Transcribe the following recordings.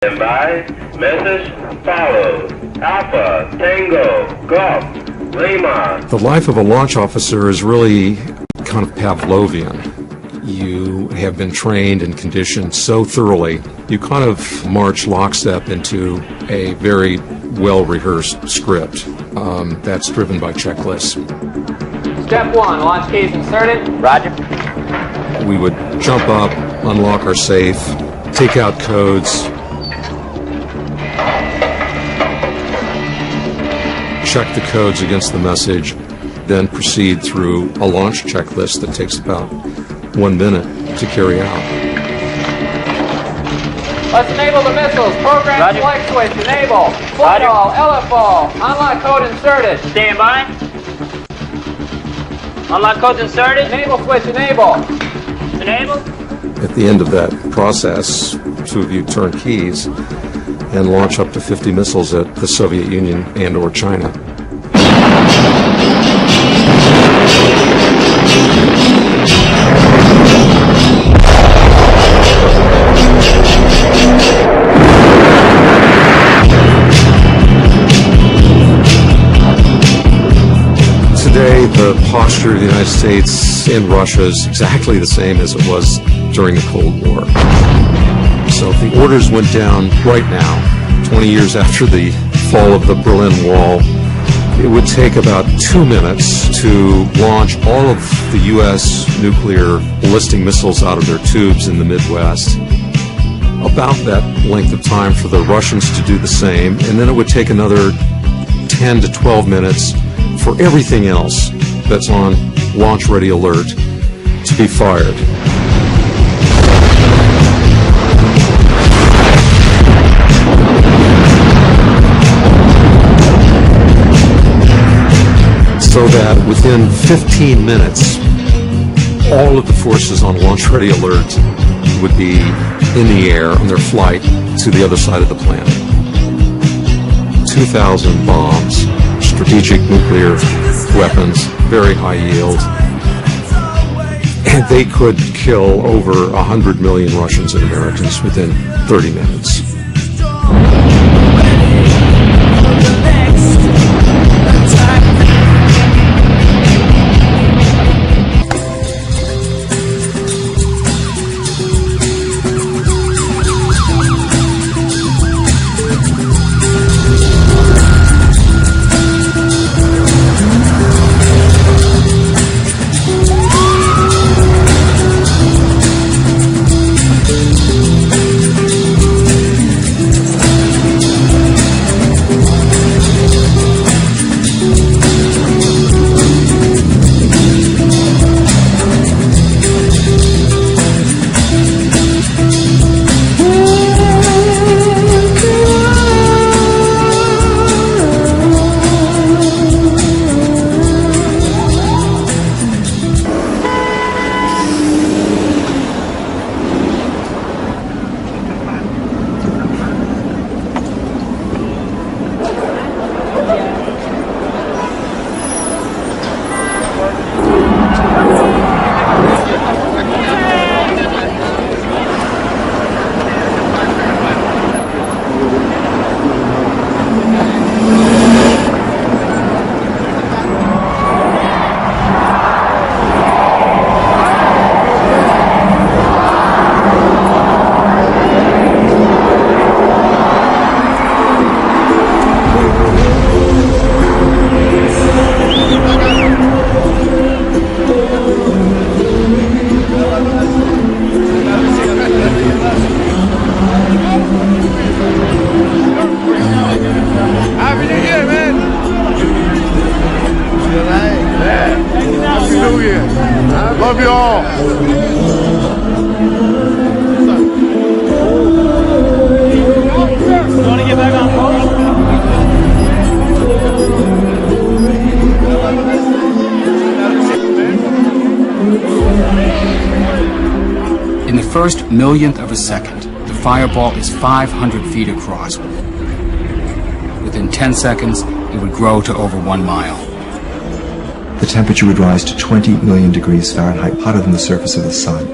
Stand by. Message follows. Alpha, Tango, Golf, Lima. The life of a launch officer is really kind of Pavlovian. You have been trained and conditioned so thoroughly, you kind of march lockstep into a very well-rehearsed script that's driven by checklists. Step 1, launch keys inserted. Roger. We would jump up, unlock our safe, take out codes, check the codes against the message, then proceed through a launch checklist that takes about 1 minute to carry out. Let's enable the missiles. Program Roger. flight switch, enable. Flight all, LFO, unlock code inserted. Stand by. Unlock codes inserted. Enable switch, enable. Enable. At the end of that process, two of you turn keys and launch up to 50 missiles at the Soviet Union and or China. Today, the posture of the United States and Russia is exactly the same as it was during the Cold War. So if the orders went down right now, 20 years after the fall of the Berlin Wall, it would take about 2 minutes to launch all of the U.S. nuclear ballistic missiles out of their tubes in the Midwest. About that length of time for the Russians to do the same, and then it would take another 10 to 12 minutes for everything else that's on launch ready alert to be fired. So that within 15 minutes, all of the forces on launch ready alert would be in the air on their flight to the other side of the planet. 2,000 bombs, strategic nuclear weapons, very high yield. And they could kill over 100 million Russians and Americans within 30 minutes. Love you all. You want to get back on post? In the first millionth of a second, the fireball is 500 feet across. Within 10 seconds, it would grow to over 1 mile. The temperature would rise to 20 million degrees Fahrenheit, hotter than the surface of the sun.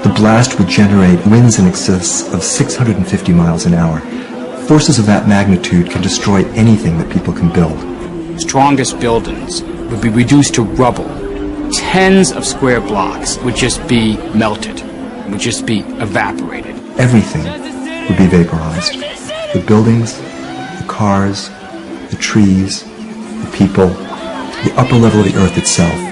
The blast would generate winds in excess of 650 miles an hour. Forces of that magnitude can destroy anything that people can build. Strongest buildings would be reduced to rubble. Tens of square blocks would just be melted, would just be evaporated. Everything would be vaporized. The buildings, the cars, the trees, the people, the upper level of the earth itself.